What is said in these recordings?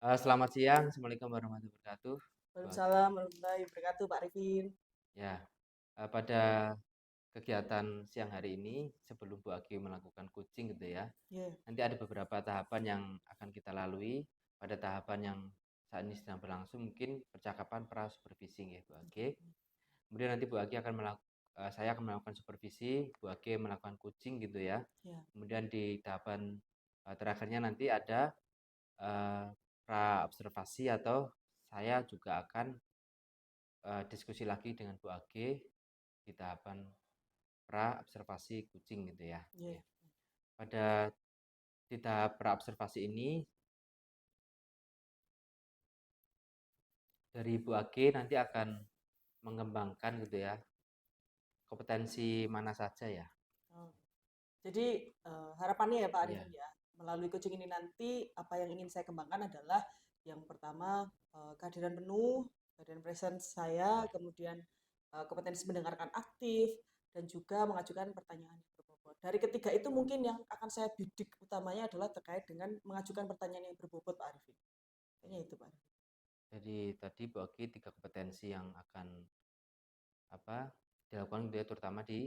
Selamat siang, Assalamualaikum warahmatullahi wabarakatuh. Buat Waalaikumsalam warahmatullahi wabarakatuh, Pak Arifin. ya, pada kegiatan siang hari ini, sebelum Bu Agi melakukan coaching gitu ya, Ya, nanti ada beberapa tahapan yang akan kita lalui. Pada tahapan yang saat ini sedang berlangsung, mungkin percakapan pra supervisi ya Bu Agi. Kemudian nanti Bu Agi akan saya akan melakukan supervisi, Bu Agi melakukan coaching gitu ya. ya, Kemudian di tahapan terakhirnya nanti ada eh, pra observasi atau saya juga akan diskusi lagi dengan Bu Age di tahapan pra observasi kucing gitu ya. ya. Ya. Pada di tahap pra observasi ini dari Bu Age nanti akan mengembangkan gitu ya kompetensi mana saja ya. Oh. Jadi harapannya ya Pak Iya, Arifin ya, melalui coaching ini nanti apa yang ingin saya kembangkan adalah yang pertama kehadiran penuh, kehadiran presence saya, iya. kemudian kompetensi mendengarkan aktif dan juga mengajukan pertanyaan yang berbobot. Dari ketiga itu mungkin yang akan saya bidik utamanya adalah terkait dengan mengajukan pertanyaan yang berbobot Pak Arifin. Kayaknya itu Pak Arifin. Jadi tadi Bu Age tiga kompetensi yang akan apa dilakukan gitu ya, terutama di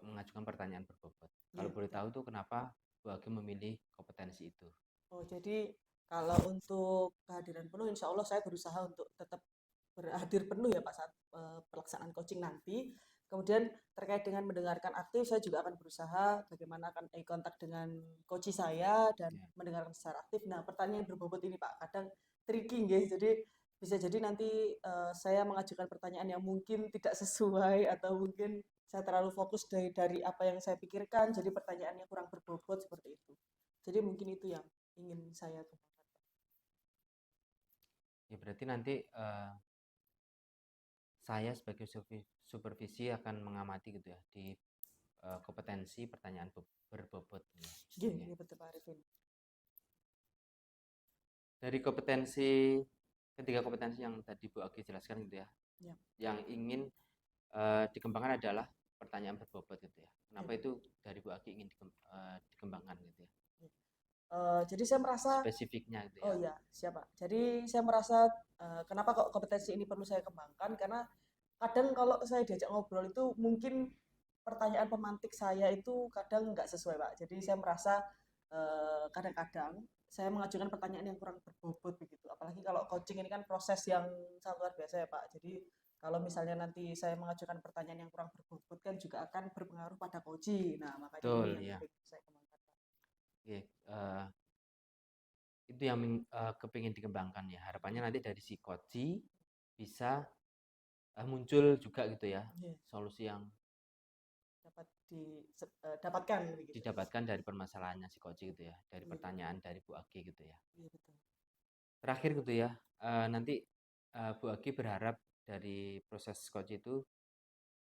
mengajukan pertanyaan berbobot. Kalau Iya boleh betul. tahu tuh kenapa Bu Age memilih kompetensi itu? Oh, jadi kalau untuk kehadiran penuh, insya Allah saya berusaha untuk tetap berhadir penuh ya Pak saat pelaksanaan coaching nanti. Kemudian terkait dengan mendengarkan aktif, saya juga akan berusaha bagaimana akan eye contact dengan coach saya dan Ya. mendengarkan secara aktif. Nah, pertanyaan yang berbobot ini Pak, kadang tricky nggih. Jadi bisa jadi nanti saya mengajukan pertanyaan yang mungkin tidak sesuai atau mungkin saya terlalu fokus dari apa yang saya pikirkan, jadi pertanyaannya kurang berbobot seperti itu. Jadi mungkin itu yang ingin saya kembangkan. Ya berarti nanti saya sebagai supervisi akan mengamati gitu ya di kompetensi pertanyaan berbobot ya. Iya, Oke. iya betul Pak Arifin. Dari kompetensi ketiga kompetensi yang tadi Bu Agi jelaskan gitu ya, Ya, yang ingin dikembangkan adalah pertanyaan berbobot gitu ya. ya, Kenapa itu dari Bu Agi ingin dikembangkan gitu ya? ya. Jadi saya merasa, Spesifiknya gitu oh ya. ya siapa? Jadi saya merasa kenapa kok kompetensi ini perlu saya kembangkan? Karena kadang kalau saya diajak ngobrol itu mungkin pertanyaan pemantik saya itu kadang nggak sesuai Pak. Jadi saya merasa kadang-kadang saya mengajukan pertanyaan yang kurang berbobot begitu. Apalagi kalau coaching ini kan proses yang sangat luar biasa ya Pak. Jadi kalau misalnya nanti saya mengajukan pertanyaan yang kurang berbobot kan juga akan berpengaruh pada coaching. Nah, makanya ini Betul yang ya. ingin saya kembangkan Pak. Oke, itu yang kepingin dikembangkan ya. Harapannya Ya, nanti dari si Koji bisa muncul juga gitu ya ya, solusi yang dapat didapatkan begitu. didapatkan dari permasalahannya si Koji gitu ya, dari Iya betul. pertanyaan dari Bu Agi gitu ya. Iya betul. Terakhir gitu ya, nanti Bu Agi berharap dari proses Koji itu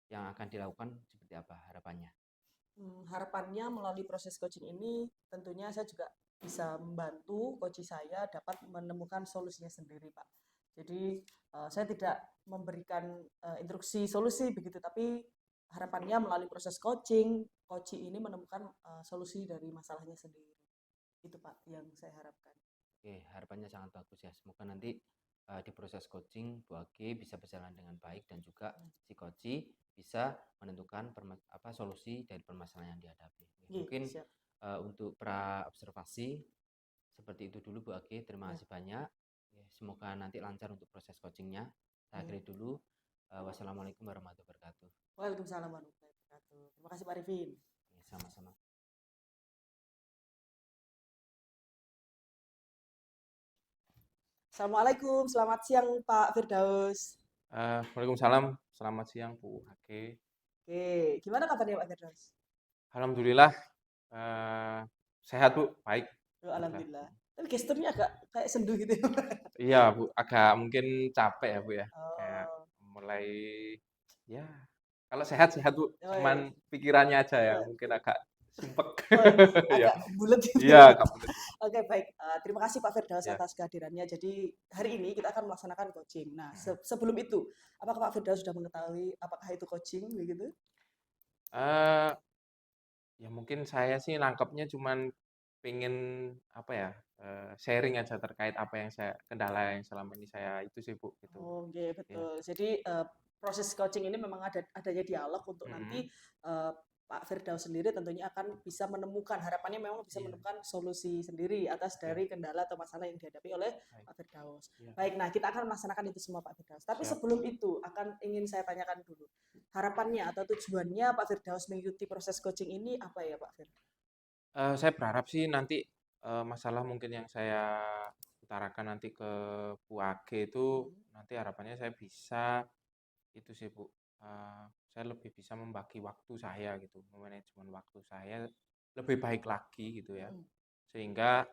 yang akan dilakukan seperti apa harapannya? Harapannya melalui proses coaching ini tentunya saya juga bisa membantu coach saya dapat menemukan solusinya sendiri, Pak. Jadi saya tidak memberikan instruksi solusi begitu, tapi harapannya melalui proses coaching, coach ini menemukan solusi dari masalahnya sendiri. Itu Pak yang saya harapkan. Oke, harapannya sangat bagus ya. Semoga nanti di proses coaching Bu Agi bisa berjalan dengan baik dan juga si Koji bisa menentukan solusi dari permasalahan yang dihadapi. Oke, Iya, mungkin siap. untuk pra observasi seperti itu dulu Bu Agi. Terima Ya, kasih banyak. Oke, semoga nanti lancar untuk proses coachingnya. Saya ya. akhiri dulu. Wassalamualaikum warahmatullahi wabarakatuh. Waalaikumsalam warahmatullahi wabarakatuh. Terima kasih Pak Arifin. Oke, sama-sama. Assalamualaikum, selamat siang Pak Firdaus. Waalaikumsalam, selamat siang Bu Age. Oke, gimana kabarnya Pak Firdaus? Alhamdulillah eh, sehat Bu, baik. Oh, Alhamdulillah. alhamdulillah. Tapi gesturnya agak kayak sendu gitu ya. Iya Bu, agak mungkin capek ya Bu ya. Kayak Oh, mulai ya kalau sehat-sehat Bu, oh cuman iya. pikirannya aja ya Oh, mungkin agak sumpek. oh, Ya, agak bulat gitu iya ya. agak bulat Bu. Oke, baik. Terima kasih Pak Firdaus Ya. atas kehadirannya. Jadi hari ini kita akan melaksanakan coaching. Nah, sebelum itu, apakah Pak Firdaus sudah mengetahui apakah itu coaching begitu? Eh, ya mungkin saya sih nangkepnya cuman pengen apa ya, sharing aja terkait apa yang kendala yang selama ini saya itu sih Bu, gitu. Oh, iya Ya. betul. Jadi proses coaching ini memang adanya dialog untuk nanti Mm-mm. Pak Firdaus sendiri tentunya akan bisa menemukan, harapannya memang bisa Iya, menemukan solusi sendiri atas oke, dari kendala atau masalah yang dihadapi oleh baik. Pak Firdaus. Iya, Baik, nah kita akan melaksanakan itu semua Pak Firdaus. Tapi siap. sebelum itu ingin saya tanyakan dulu, harapannya atau tujuannya Pak Firdaus mengikuti proses coaching ini apa ya Pak Fir? Saya berharap sih nanti masalah mungkin yang saya utarakan nanti ke Bu Age itu Hmm. nanti harapannya saya bisa itu sih Bu, saya lebih bisa membagi waktu saya gitu, memanajemen waktu saya lebih baik lagi gitu ya, Hmm. sehingga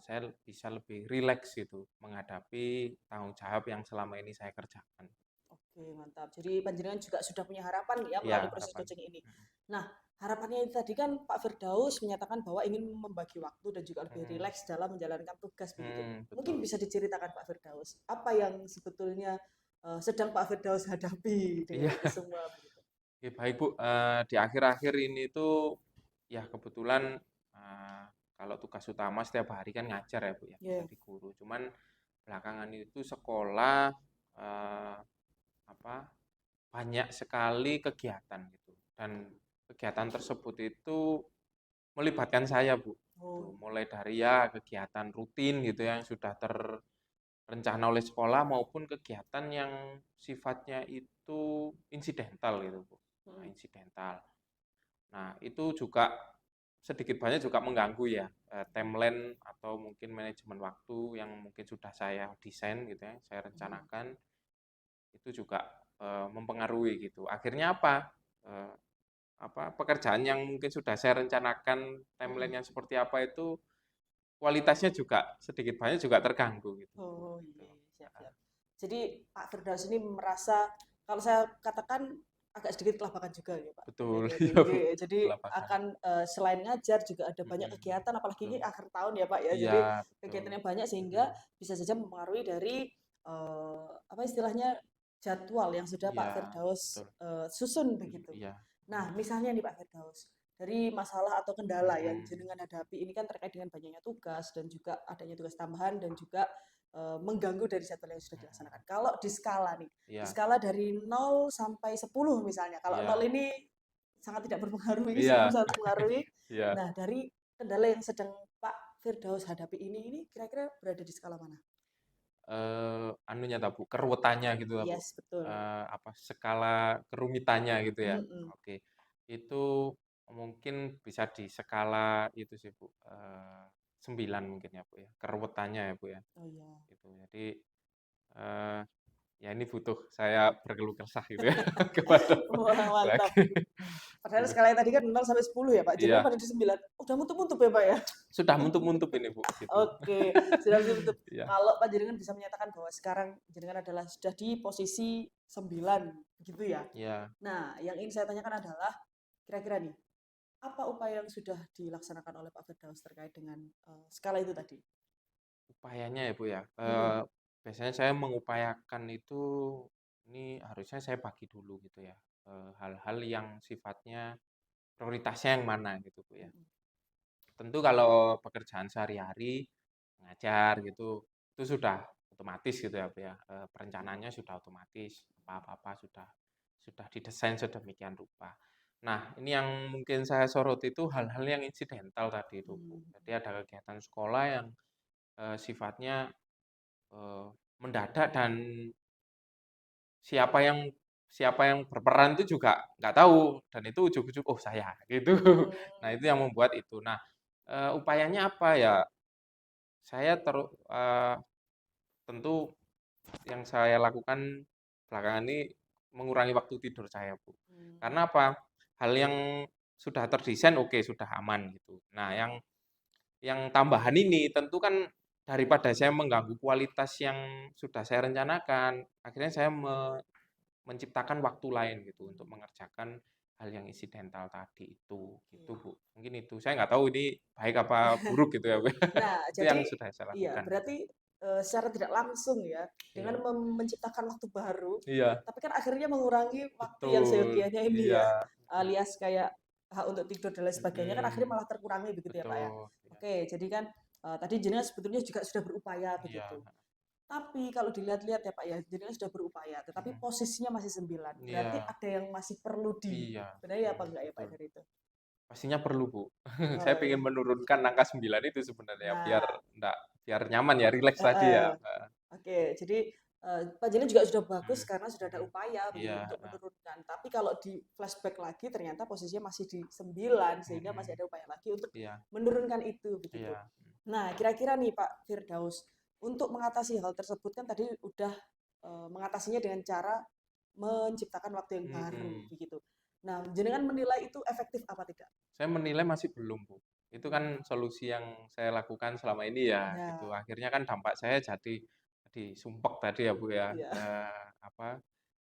saya bisa lebih rileks gitu menghadapi tanggung jawab yang selama ini saya kerjakan. Oke, mantap. Jadi panjenengan juga sudah punya harapan ya Iya melalui proses harapan. coaching ini. Mm, Nah, harapannya itu tadi kan Pak Firdaus menyatakan bahwa ingin membagi waktu dan juga lebih mm, rileks dalam menjalankan tugas begitu. Mungkin betul. bisa diceritakan Pak Firdaus, apa yang sebetulnya sedang Pak Firdaus hadapi dengan Iya, itu semua begitu. oke, baik Bu. Di akhir-akhir ini tuh ya kebetulan kalau tugas utama setiap hari kan ngajar ya Bu ya, Ya. jadi guru. Cuman belakangan itu sekolah eh, apa banyak sekali kegiatan gitu. Dan kegiatan tersebut itu melibatkan saya Bu. Gitu. Oh. Mulai dari ya kegiatan rutin gitu ya, yang sudah terencana oleh sekolah maupun kegiatan yang sifatnya itu insidental gitu Bu. Nah, Mm. insidental. Nah, itu juga sedikit banyak juga mengganggu ya, timeline atau mungkin manajemen waktu yang mungkin sudah saya desain gitu ya, saya Mm. rencanakan itu juga mempengaruhi gitu. Akhirnya apa? Eh, pekerjaan yang mungkin sudah saya rencanakan Mm. timeline yang seperti apa itu kualitasnya juga sedikit banyak juga terganggu gitu. Oh Gitu. iya, iya, siap-siap. Jadi Pak Firdaus ini merasa, kalau saya katakan agak sedikit kelabakan juga ya Pak. Betul, iya Jadi, Bu. jadi Kelabakan. akan selain ngajar juga ada banyak Mm-mm. kegiatan, apalagi Betul. ini akhir tahun ya Pak ya. Iya, Jadi betul. kegiatannya banyak Mm-mm. sehingga bisa saja mempengaruhi dari apa istilahnya jadwal yang sudah Iya, Pak Firdaus betul. susun begitu. Iya, Nah, benar. misalnya nih Pak Firdaus, dari masalah atau kendala yang Mm-mm. jenengan hadapi ini kan terkait dengan banyaknya tugas dan juga adanya tugas tambahan dan juga mengganggu dari jadwal yang sudah dilaksanakan. Mm-mm. Kalau di skala nih, di Iya, skala dari 0 sampai 10 misalnya, kalau 0 iya, ini sangat tidak berpengaruhi, 10 iya, sangat mempengaruhi. iya. Nah, dari kendala yang sedang Pak Firdaus hadapi ini kira-kira berada di skala mana? Anunya tak Bu, keruwetannya gitu tak Bu. Yes, betul. Apa skala kerumitannya gitu ya. Mm-mm. Oke. Itu mungkin bisa di skala itu sih Bu. 9 mungkin ya Bu ya. Keruwetannya ya Bu ya. Oh iya. Gitu. Jadi eh, ya ini butuh saya berkeluh kesah gitu ya kepada Wah, mantap. lagi. Padahal skalanya tadi kan 0 sampai 10 ya Pak, jenengan Iya, pada di 9. Udah muntup-muntup ya Pak ya? sudah muntup-muntup ini Bu gitu. Oke, sudah muntup. Iya, Kalau Pak jenengan bisa menyatakan bahwa sekarang jenengan adalah sudah di posisi 9, gitu ya. iya. Nah, yang ingin saya tanyakan adalah kira-kira nih, apa upaya yang sudah dilaksanakan oleh Pak Firdaus terkait dengan skala itu tadi? Upayanya ya Bu ya. Mm-mm. Biasanya saya mengupayakan itu ini harusnya saya bagi dulu gitu ya. Hal-hal yang sifatnya prioritasnya yang mana gitu Bu ya. Mm-mm. Tentu kalau pekerjaan sehari-hari mengajar gitu itu sudah otomatis gitu ya Bu ya. Perencanaannya sudah otomatis, apa-apa sudah didesain sedemikian rupa. Nah, ini yang mungkin saya sorot itu hal-hal yang insidental tadi itu Bu. Mm. Jadi ada kegiatan sekolah yang sifatnya eh, mendadak dan siapa yang siapa yang berperan itu juga nggak tahu dan itu ujug-ujug oh saya gitu. Nah itu yang membuat itu. Nah upayanya apa ya? Saya tentu yang saya lakukan belakangan ini mengurangi waktu tidur saya Bu. Mm. Karena apa? Hal yang sudah terdesain oke sudah aman gitu. Nah yang tambahan ini tentu kan daripada saya mengganggu kualitas yang sudah saya rencanakan, akhirnya saya menciptakan waktu lain gitu untuk mengerjakan hal yang insidental tadi itu, gitu Oke. Bu. Mungkin itu. Saya nggak tahu ini baik apa buruk gitu ya Bu. Nah, Itu yang jadi sudah saya iya, lakukan gitu. berarti secara tidak langsung ya, dengan Iya. menciptakan waktu baru, Iya, tapi kan akhirnya mengurangi waktu yang betul. seyogianya ini Iya, ya, betul. alias kayak hak untuk tidur dan lain sebagainya kan akhirnya Mhm, malah terkurangi begitu ya Pak ya. betul, iya Oke, jadi kan tadi jenengan sebetulnya juga sudah berupaya begitu. iya, Tapi kalau dilihat-lihat ya Pak ya, jenengan sudah berupaya, tetapi mhm, posisinya masih 9. Berarti iya, ada yang masih perlu iya, dibenahi apa enggak ya Pak betul. dari itu? Pastinya perlu, Bu. Saya Oh pengen ya. menurunkan angka 9 itu sebenarnya Nah, ndak biar nyaman ya, rileks tadi heeh. ya, Oke, jadi panjenengan juga sudah bagus mhm, karena sudah ada mhm. upaya begitu Iya, untuk heeh, menurunkan. Tapi kalau di flashback lagi ternyata posisinya masih di 9 sehingga masih mhm, ada upaya lagi untuk iya, menurunkan itu begitu. iya, Nah, kira-kira nih Pak Firdaus, untuk mengatasi hal tersebut kan tadi udah mengatasinya dengan cara menciptakan waktu yang baru mhm. begitu. Nah, jenengan menilai itu efektif apa tidak? Saya menilai masih belum, Bu. Itu Hmm, kan solusi yang saya lakukan selama ini ya, gitu. ya, Akhirnya kan dampak saya jadi sumpek tadi ya, Bu, ya, ya. apa,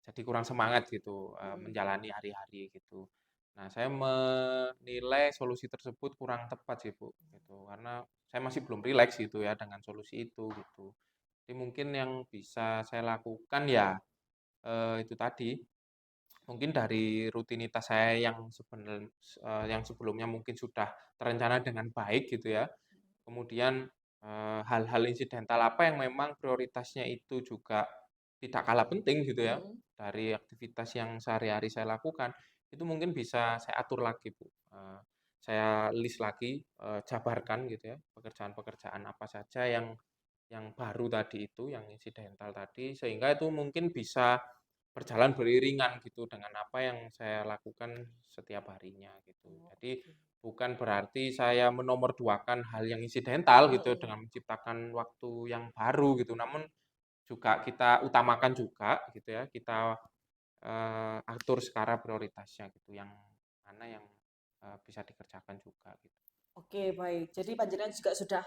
jadi kurang semangat gitu, Mm, menjalani hari-hari gitu. Nah, saya menilai solusi tersebut kurang tepat sih, Bu, gitu. Karena saya masih belum rileks gitu ya dengan solusi itu gitu. Jadi mungkin yang bisa saya lakukan ya, itu tadi, mungkin dari rutinitas saya yang sebelumnya mungkin sudah terencana dengan baik gitu ya. Kemudian, hal-hal insidental apa yang memang prioritasnya itu juga tidak kalah penting gitu ya, mm. dari aktivitas yang sehari-hari saya lakukan, itu mungkin bisa saya atur lagi, Bu. Saya list lagi, jabarkan gitu ya, pekerjaan-pekerjaan apa saja yang baru tadi itu, yang insidental tadi, sehingga itu mungkin bisa berjalan beriringan gitu dengan apa yang saya lakukan setiap harinya gitu. Oh, Jadi oke. bukan berarti saya menomorduakan hal yang insidental gitu Mm-mm. dengan menciptakan waktu yang baru gitu, namun juga kita utamakan juga gitu ya, kita, atur skala prioritasnya gitu, yang mana yang, bisa dikerjakan juga gitu. Oke, baik. Jadi panjenengan juga sudah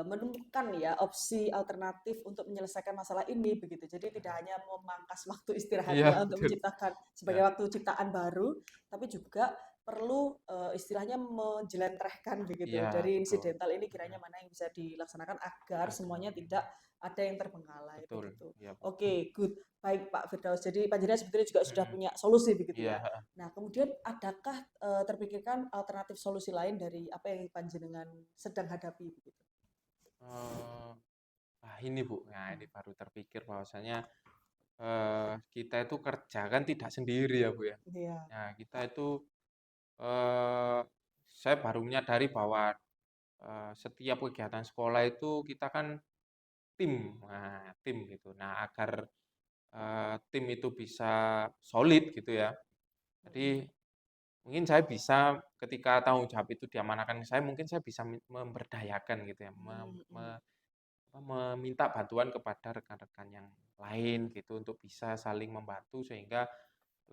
menemukan ya opsi alternatif untuk menyelesaikan masalah ini begitu. Jadi tidak Mhm. hanya memangkas waktu Iya istirahatnya untuk betul, menciptakan iya sebagai waktu ciptaan baru, tapi juga perlu istilahnya menjelentrehkan begitu iya dari betul, insidental ini mhm, kiranya mana yang bisa dilaksanakan agar betul, semuanya tidak mhm, ada yang terbengkalai betul, begitu. iya, Bu, Oke, good. Baik Pak Firdaus. Jadi panjenengan sebetulnya juga sudah mhm, punya solusi begitu iya, ya. heeh, Nah, kemudian adakah terpikirkan alternatif solusi lain dari apa yang panjenengan sedang hadapi begitu? eee, ini, Bu, nah Hmm. ini baru terpikir bahwasanya, kita itu kerja kan tidak sendiri ya, Bu, ya. Iya. Nah, kita itu, eee, saya baru menyadari bahwa, setiap kegiatan sekolah itu kita kan tim, nah tim gitu. Nah, agar, tim itu bisa solid gitu ya, Mm. jadi mungkin saya bisa ketika tanggung jawab itu diamanahkan ke saya, mungkin saya bisa memberdayakan gitu ya, Mm, mm. meminta bantuan kepada rekan-rekan yang lain gitu untuk bisa saling membantu sehingga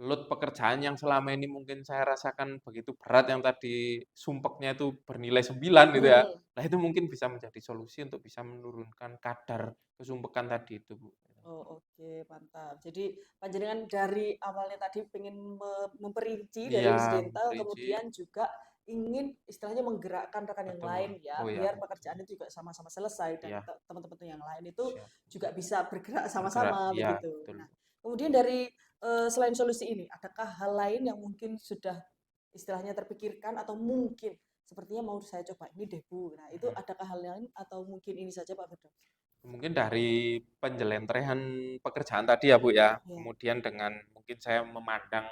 load pekerjaan yang selama ini mungkin saya rasakan begitu berat yang tadi sumpeknya itu bernilai 9 gitu ya. Mm. Nah itu mungkin bisa menjadi solusi untuk bisa menurunkan kadar kesumpekan tadi itu, Bu. Oh, oke, mantap. Jadi panjenengan dari awalnya tadi pengen memperinci Iya, dari insidental, memperinci, kemudian juga ingin istilahnya menggerakkan rekan yang betul. lain ya, Oh ya, biar pekerjaan itu juga sama-sama selesai dan iya, teman-teman yang lain itu siap. juga bisa bergerak Bergerak, sama-sama iya, begitu. betul. Nah, kemudian dari selain solusi ini, adakah hal lain yang mungkin sudah istilahnya terpikirkan atau mungkin sepertinya mau saya coba ini deh Bu. Nah, itu Mhm. adakah hal lain atau mungkin ini saja Pak Firdaus? Mungkin dari penjelentrehan pekerjaan tadi ya, Bu, ya. Ya. Kemudian dengan mungkin saya memandang,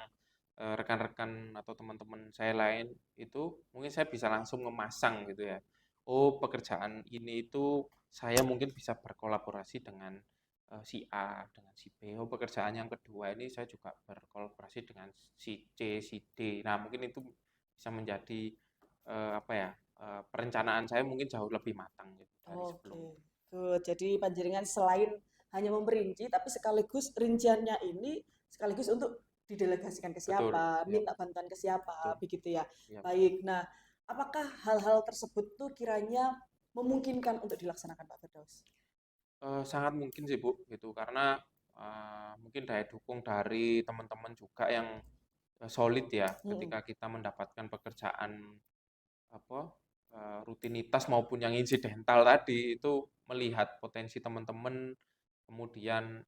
rekan-rekan atau teman-teman saya lain itu, mungkin saya bisa langsung memasang gitu ya. Oh, pekerjaan ini itu saya mungkin bisa berkolaborasi dengan, si A, dengan si B. Oh, pekerjaan yang kedua ini saya juga berkolaborasi dengan si C, si D. Nah, mungkin itu bisa menjadi, apa ya, perencanaan saya mungkin jauh lebih matang gitu dari sebelumnya. Oke, good. Jadi panjenengan selain hanya memperinci, tapi sekaligus rinciannya ini sekaligus untuk didelegasikan ke Betul, siapa, iya, minta bantuan ke betul, siapa, begitu ya. iya, betul. Baik. Nah, apakah hal-hal tersebut tuh kiranya memungkinkan untuk dilaksanakan Pak Firdaus? Sangat mungkin sih, Bu, gitu. Karena, mungkin daya dukung dari teman-teman juga yang, solid ya, Mm-mm. ketika kita mendapatkan pekerjaan, apa, rutinitas maupun yang insidental tadi, itu melihat potensi teman-teman, kemudian,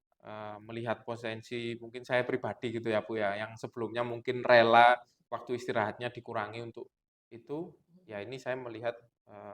melihat potensi mungkin saya pribadi gitu ya, Bu, ya, yang sebelumnya mungkin rela waktu istirahatnya dikurangi untuk itu, ya ini saya melihat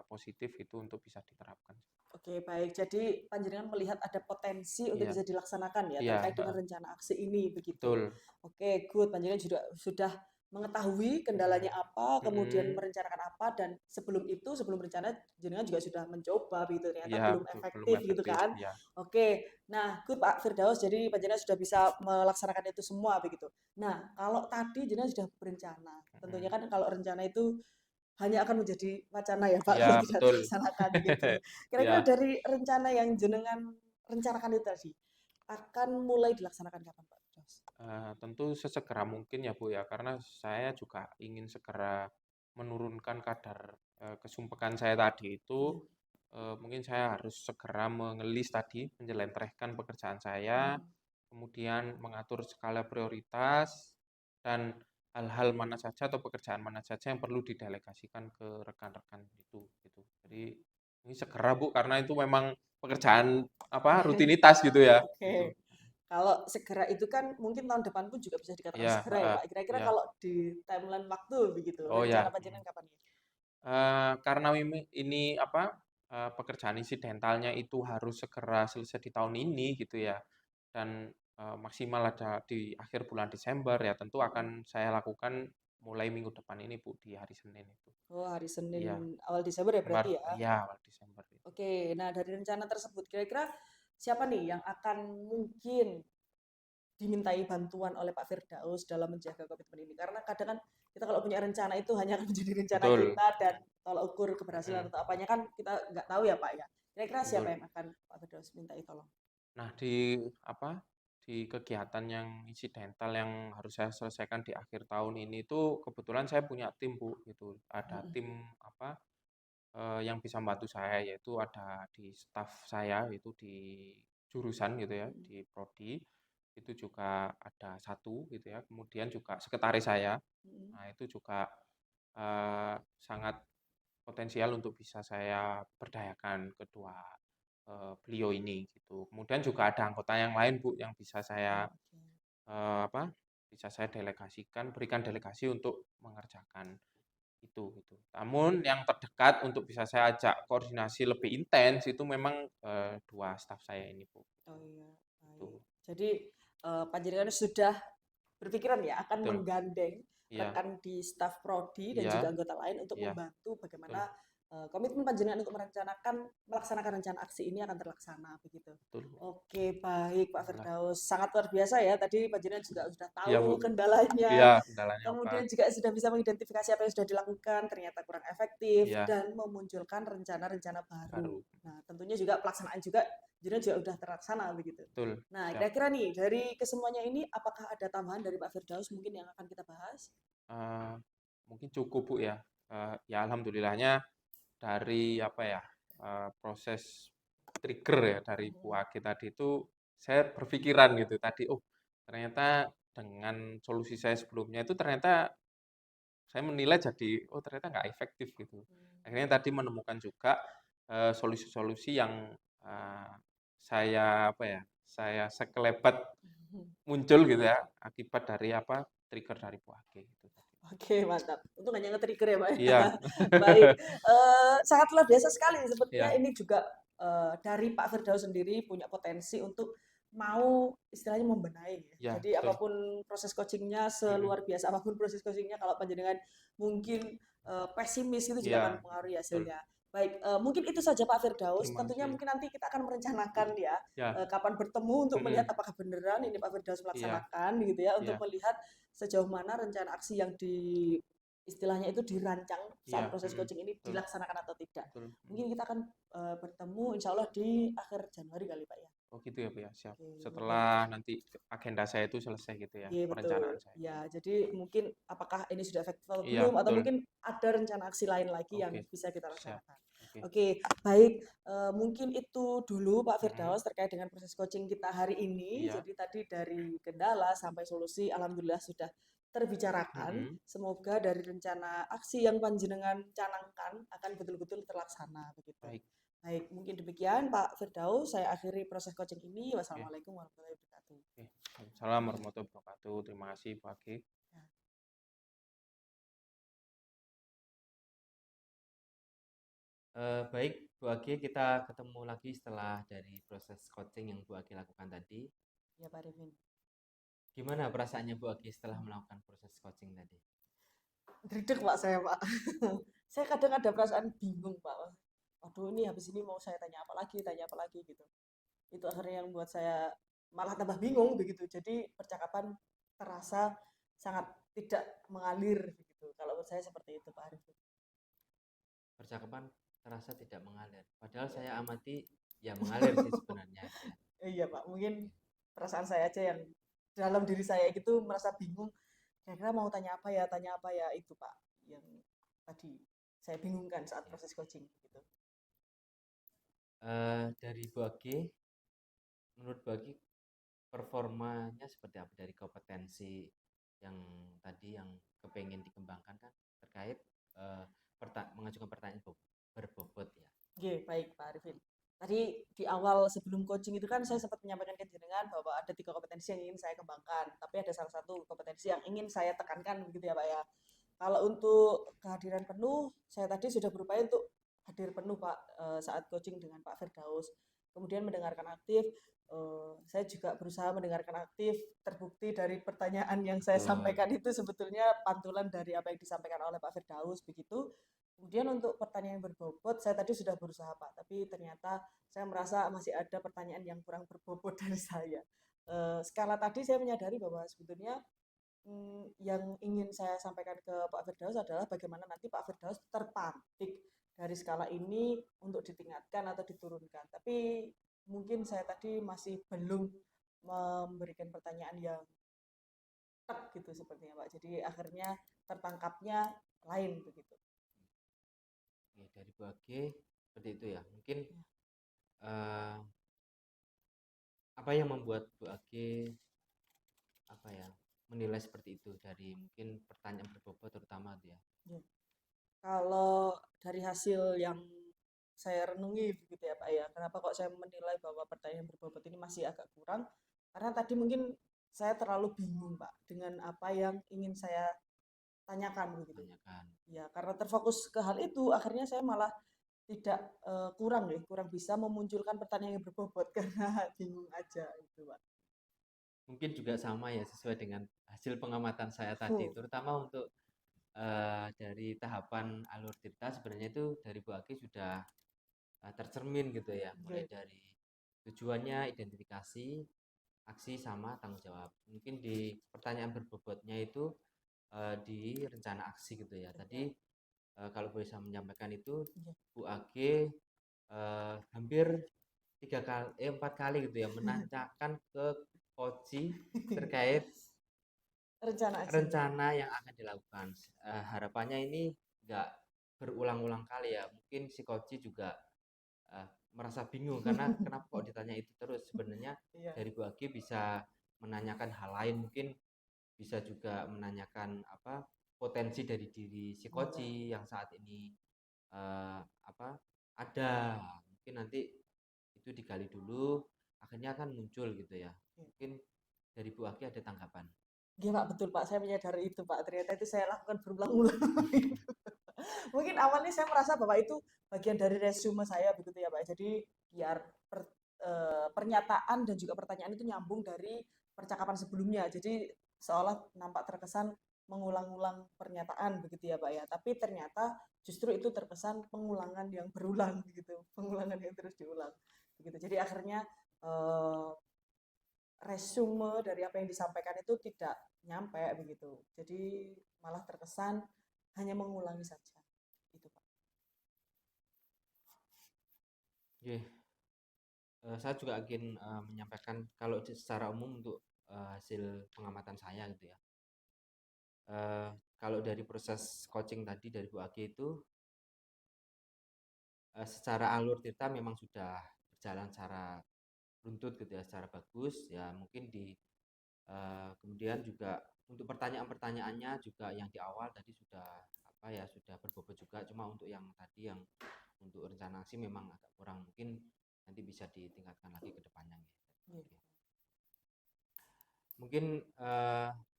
positif itu untuk bisa diterapkan. Oke, baik. Jadi panjenengan melihat ada potensi untuk Iya, bisa dilaksanakan ya iya, terkait dengan rencana aksi ini begitu. betul. Oke, good. Panjenengan sudah mengetahui kendalanya apa, kemudian Mm-mm. merencanakan apa, dan sebelum rencana jenengan juga sudah mencoba begitu, ternyata Iya, belum betul, belum efektif gitu efektif. kan. Ya, Oke, nah good Pak Firdaus, jadi panjenengan sudah bisa melaksanakan itu semua begitu. Nah, kalau tadi jenengan sudah berencana, tentunya mm. kan kalau rencana itu hanya akan menjadi wacana ya Pak Iya, kalau tidak betul. dilaksanakan gitu. Kira-kira Ya, dari rencana yang jenengan rencanakan itu tadi akan mulai dilaksanakan kapan Pak Firdaus? tentu sesegera mungkin ya Bu ya, karena saya juga ingin segera menurunkan kadar kesumpekan saya tadi itu. Iya. Mungkin saya harus segera mengelis tadi, menjelentrehkan pekerjaan saya, Mm. kemudian mengatur skala prioritas, dan hal-hal mana saja atau pekerjaan mana saja yang perlu didelegasikan ke rekan-rekan itu, gitu. Jadi ini segera Bu, karena itu memang pekerjaan apa rutinitas gitu ya, gitu. Oke. Kalau segera itu kan mungkin tahun depan pun juga bisa dikatakan Iya, segera ya heeh, Pak. Kira-kira iya. kalau di timeline waktu begitu, Oh rencana ya. panjenengan kapan ya? Karena ini apa, pekerjaan insidentalnya itu harus segera selesai di tahun ini gitu ya, dan maksimal ada di akhir bulan Desember ya, tentu akan Mm. saya lakukan mulai minggu depan ini Bu, di hari Senin itu. Oh, hari Senin Iya, awal Desember ya Desember, berarti ya? iya awal Desember itu. Oke, nah dari rencana tersebut kira-kira siapa nih yang akan mungkin dimintai bantuan oleh Pak Firdaus dalam menjaga komitmen ini? Karena kadang kan kita kalau punya rencana itu hanya akan menjadi rencana Betul, kita, dan tolak ukur keberhasilan mhm, atau apanya kan kita nggak tahu ya Pak ya. Kira-kira siapa betul. yang akan Pak Firdaus mintai tolong? Nah apa, di kegiatan yang insidental yang harus saya selesaikan di akhir tahun ini tuh kebetulan saya punya tim Bu, gitu. Ada Mm-mm. tim apa, yang bisa membantu saya, yaitu ada di staf saya, itu di jurusan gitu ya, Mm-mm. di prodi, itu juga ada satu gitu ya, kemudian juga sekretaris saya. Mm-mm. Nah, itu juga sangat potensial untuk bisa saya berdayakan kedua beliau ini gitu. Kemudian juga ada anggota yang lain Bu, yang bisa saya Oke. apa, bisa saya delegasikan, berikan delegasi untuk mengerjakan itu gitu. Namun yang terdekat untuk bisa saya ajak koordinasi lebih intens itu memang dua staf saya ini Bu. Oh iya, baik. Itu. Jadi panjenengan sudah berpikiran ya akan Betul. menggandeng Iya, rekan di staf prodi dan juga iya, anggota lain untuk iya, membantu betul, bagaimana komitmen panjenengan untuk melaksanakan rencana aksi ini akan terlaksana begitu. betul Bu. Oke, baik Pak Alhamdulillah. Firdaus. Sangat luar biasa ya. Tadi panjenengan juga sudah Iya Bu. tahu kendalanya, Iya, kendalanya apa? kemudian juga sudah bisa mengidentifikasi apa yang sudah dilakukan, ternyata kurang efektif, Iya, dan memunculkan rencana-rencana baru. baru. Nah, tentunya juga pelaksanaan juga jenengan juga sudah terlaksana begitu. Betul. Nah, Siap. kira-kira nih dari kesemuanya ini apakah ada tambahan dari Pak Firdaus mungkin yang akan kita bahas? Eh, mungkin cukup Bu ya. Ya alhamdulillahnya dari apa ya, proses trigger ya dari Bu Mhm. Age tadi itu saya berpikiran gitu tadi, oh ternyata dengan solusi saya sebelumnya itu ternyata saya menilai jadi, oh ternyata nggak efektif gitu. Akhirnya tadi menemukan juga solusi-solusi yang eh, saya apa ya, saya sekelebat Mhm. muncul gitu ya akibat dari apa trigger dari Bu Age gitu tadi. Oke, mantap. Untung hanya nge-trigger ya, Pak, ya. Iya, Baik, sangat luar biasa sekali sepertinya iya, ini juga dari Pak Firdaus sendiri punya potensi untuk mau istilahnya membenahi ya. iya Jadi betul. apapun proses coachingnya, Mm-mm. seluar biasa apapun proses coachingnya, kalau panjenengan mungkin pesimis itu juga akan Iya, mempengaruhi betul. hasilnya. Baik, mungkin itu saja Pak Firdaus. Terima Tentunya kasih. mungkin nanti kita akan merencanakan ya Ya, kapan bertemu untuk melihat mm-mm. apakah beneran ini Pak Firdaus Iya, melaksanakan gitu ya, untuk iya, melihat sejauh mana rencana aksi yang istilahnya itu dirancang saat iya, proses mm-mm. coaching ini Betul, dilaksanakan atau tidak. betul. Mm. Mungkin kita akan bertemu insya Allah di akhir Januari kali Pak ya. Oh gitu ya, Bu ya, siap. Oke, luar biasa. Setelah nanti agenda saya itu selesai gitu ya, Iya betul. perencanaan saya. Ya, jadi mungkin apakah ini sudah efektif atau Iya, belum, atau betul. mungkin ada rencana aksi lain lagi yang Oke, bisa kita siap. laksanakan. Oke. Oke, baik. Mungkin itu dulu Pak Mm-mm. Firdaus terkait dengan proses coaching kita hari ini. Iya. Jadi tadi dari kendala sampai solusi, alhamdulillah sudah terbicarakan. Mm-mm. Semoga dari rencana aksi yang panjenengan canangkan akan betul-betul terlaksana begitu. Baik. Baik, mungkin demikian Pak Firdaus. Saya akhiri proses coaching ini. Oke. Wassalamualaikum warahmatullahi wabarakatuh. Oke. Assalamualaikum warahmatullahi wabarakatuh. Terima kasih, Bu Age. Ya. Baik Bu Agi, kita ketemu lagi setelah dari proses coaching yang Bu Agi lakukan tadi. Ya Pak Arifin. Gimana perasaannya Bu Agi setelah melakukan proses coaching tadi? Dredeg Pak saya Pak. Saya kadang ada perasaan bingung Pak. Waduh ini habis ini mau saya tanya apa lagi gitu. Itu akhirnya yang buat saya malah tambah bingung begitu. Jadi percakapan terasa sangat tidak mengalir begitu. Kalau menurut saya seperti itu Pak Arifin. Percakapan terasa tidak mengalir. Padahal Ya. saya amati ya mengalir sih sebenarnya. Ya. Iya Pak, mungkin perasaan saya aja yang dalam diri saya gitu merasa bingung. Kira-kira mau tanya apa ya itu Pak yang tadi saya bingungkan saat Ya. proses coaching gitu. Dari Bu Agi, menurut Bu Agi performanya seperti apa dari kompetensi yang tadi yang kepengen dikembangkan kan terkait eh, mengajukan pertanyaan berbobot ya. Oke, baik Pak Arifin. Tadi di awal sebelum coaching itu kan saya sempat menyampaikan ke jenengan bahwa ada 3 kompetensi yang ingin saya kembangkan, tapi ada salah satu kompetensi yang ingin saya tekankan begitu ya Pak ya. Kalau untuk kehadiran penuh, saya tadi sudah berupaya untuk hadir penuh Pak saat coaching dengan Pak Firdaus. Kemudian mendengarkan aktif, saya juga berusaha mendengarkan aktif, terbukti dari pertanyaan yang saya Betul. sampaikan itu sebetulnya pantulan dari apa yang disampaikan oleh Pak Firdaus begitu. Kemudian untuk pertanyaan yang berbobot, saya tadi sudah berusaha Pak, tapi ternyata saya merasa masih ada pertanyaan yang kurang berbobot dari saya. Skala tadi saya menyadari bahwa sebetulnya yang ingin saya sampaikan ke Pak Firdaus adalah bagaimana nanti Pak Firdaus terpantik dari skala ini untuk ditingkatkan atau diturunkan. Tapi mungkin saya tadi masih belum memberikan pertanyaan yang tek gitu sepertinya Pak. Jadi akhirnya tertangkapnya lain begitu. Oke, dari Bu Agi seperti itu ya. Mungkin eh, apa yang membuat Bu Agi apa ya menilai seperti itu dari mungkin pertanyaan berbobot terutama tuh ya. Ya. Kalau dari hasil yang saya renungi begitu ya Pak ya, kenapa kok saya menilai bahwa pertanyaan berbobot ini masih agak kurang? Karena tadi mungkin saya terlalu bingung Pak dengan apa yang ingin saya tanyakan begitu. Tanyakan. Ya, karena terfokus ke hal itu, akhirnya saya malah tidak kurang bisa memunculkan pertanyaan yang berbobot karena bingung aja itu Pak. Mungkin juga sama ya sesuai dengan hasil pengamatan saya tadi, Huh, terutama untuk dari tahapan alur cerita sebenarnya itu dari Bu Agi sudah tercermin gitu ya, mulai oke, dari tujuannya, identifikasi, aksi sama tanggung jawab. Mungkin di pertanyaan berbobotnya itu di rencana aksi gitu ya. Tadi kalau boleh saya menyampaikan itu iya. Bu Age hampir 4 kali gitu ya menanyakan ke Koci terkait Rencana aksi. rencana yang akan dilakukan. Harapannya ini nggak berulang-ulang kali ya. Mungkin si Koci juga eh, merasa bingung karena kenapa kok ditanya itu terus. Sebenarnya Iya, dari Bu Age bisa menanyakan hal lain, mungkin bisa juga menanyakan apa potensi dari diri si iya Pak. Koci yang saat ini apa ada. Mungkin nanti itu digali dulu, akhirnya kan muncul gitu ya. Iya. Mungkin dari Bu Aki ada tanggapan. Iya Pak, betul Pak. Saya menyadari itu Pak. Ternyata itu saya lakukan berulang-ulang. Mungkin awalnya saya merasa bahwa itu bagian dari resume saya begitu ya Pak. Jadi biar pernyataan dan juga pertanyaan itu nyambung dari percakapan sebelumnya. Jadi seolah nampak terkesan mengulang-ulang pernyataan begitu ya Pak ya. Tapi ternyata justru itu terkesan pengulangan yang berulang begitu, pengulangan yang terus diulang begitu. Jadi akhirnya eh, resume dari apa yang disampaikan itu tidak nyampe begitu. Jadi malah terkesan hanya mengulangi saja. Itu Pak. Oke, saya juga ingin menyampaikan kalau secara umum untuk hasil pengamatan saya gitu ya. Eh, Kalau dari proses coaching tadi dari Bu Aki itu secara alur cerita memang sudah berjalan secara runtut gitu ya, secara bagus ya. Mungkin di kemudian juga untuk pertanyaan-pertanyaannya juga yang di awal tadi sudah apa ya sudah berbobot juga. Cuma untuk yang tadi yang untuk rencana aksi memang agak kurang. Mungkin nanti bisa ditingkatkan lagi ke depannya. Iya. Oke. Mungkin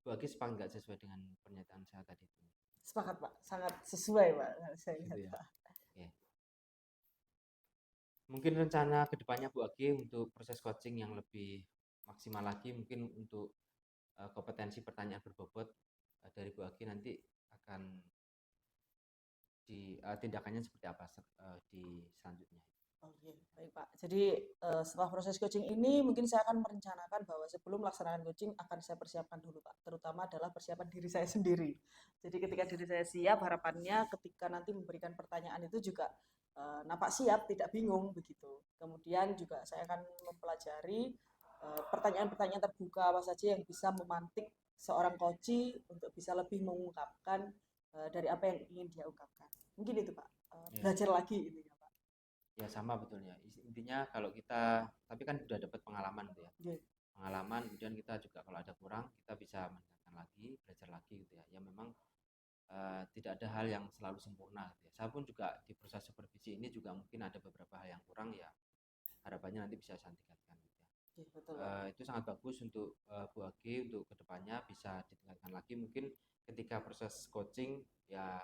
Bu Agi sepakat nggak sesuai dengan pernyataan saya tadi itu? Sepakat Pak, sangat sesuai Pak. Saya Gitu lihat ya. Pak. Oke. Mungkin rencana kedepannya Bu Agi untuk proses coaching yang lebih maksimal lagi, mungkin untuk kompetensi pertanyaan berbobot dari Bu Agi nanti akan tindakannya seperti apa di selanjutnya. Oke, baik Pak. Jadi setelah proses coaching ini mungkin saya akan merencanakan bahwa sebelum melaksanakan coaching akan saya persiapkan dulu Pak. Terutama adalah persiapan diri saya sendiri. Jadi ketika diri saya siap, harapannya ketika nanti memberikan pertanyaan itu juga nampak siap, tidak bingung begitu. Kemudian juga saya akan mempelajari pertanyaan-pertanyaan terbuka apa saja yang bisa memantik seorang coach untuk bisa lebih mengungkapkan dari apa yang ingin dia ungkapkan. Mungkin itu Pak. Ya. Belajar lagi intinya Pak. Ya sama betulnya. Intinya kalau kita, tapi kan sudah dapat pengalaman gitu ya. Yeah. Pengalaman, kemudian kita juga kalau ada kurang, kita bisa meningkatkan lagi, belajar lagi gitu ya. Ya memang tidak ada hal yang selalu sempurna gitu ya. Saya pun juga di proses supervisi ini juga mungkin ada beberapa hal yang kurang ya. Harapannya nanti bisa saya tingkatkan gitu ya. Yeah, betul. Itu sangat bagus untuk Bu Agi untuk kedepannya bisa ditingkatkan lagi. Mungkin ketika proses coaching ya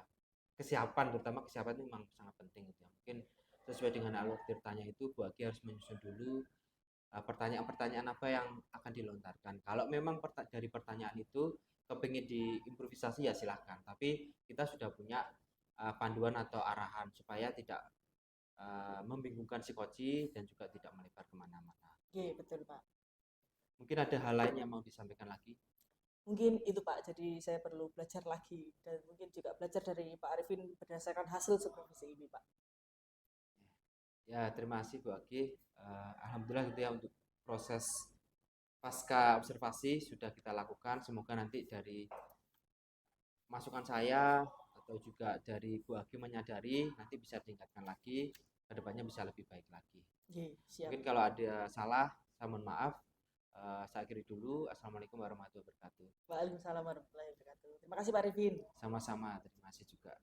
kesiapan, terutama kesiapan itu memang sangat penting gitu ya. Mungkin sesuai dengan alur tanya itu Bu Agi harus menyusun dulu pertanyaan-pertanyaan apa yang akan dilontarkan. Kalau memang dari pertanyaan itu kepingin diimprovisasi ya silahkan, tapi kita sudah punya panduan atau arahan supaya tidak membingungkan si coach dan juga tidak melebar kemana-mana. Iya, betul Pak. Mungkin ada hal lain yang mau disampaikan lagi? Mungkin itu Pak, jadi saya perlu belajar lagi dan mungkin juga belajar dari Pak Arifin berdasarkan hasil supervisi ini Pak. Ya, terima kasih Bu Agi. Alhamdulillah gitu ya untuk proses pasca observasi sudah kita lakukan. Semoga nanti dari masukan saya atau juga dari Bu Agi menyadari nanti bisa ditingkatkan lagi, kedepannya bisa lebih baik lagi. Siap. Mungkin kalau ada salah, saya mohon maaf. Saya akhiri dulu. Assalamualaikum warahmatullahi wabarakatuh. Waalaikumsalam warahmatullahi wabarakatuh. Terima kasih Pak Arifin. Sama-sama, terima kasih juga.